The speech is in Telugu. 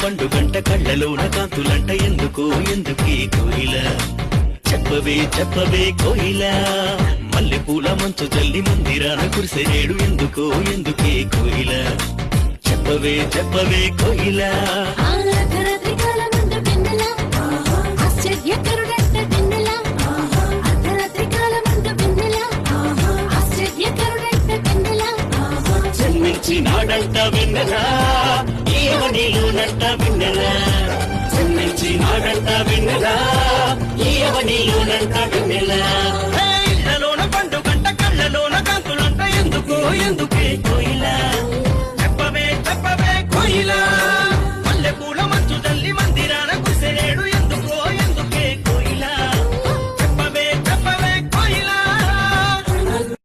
పండు గంట కళ్ళలోన కాంతులంట ఎందుకో ఎందుకే కోయిల చెప్పవే చెప్పవే కోయిల మల్లె పూల మంచు జల్లి మందిరాన కురిసేడు ఎందుకో ఎందుకే కోయిల చెప్పవే చెప్పవే కోయిల జన్మించినాడంట వెన్నెలా ఈయవనిలోనంట వెన్నెలా జన్మించినాడంట వెన్నెలా ఈయవనిలోనంట వెన్నెలా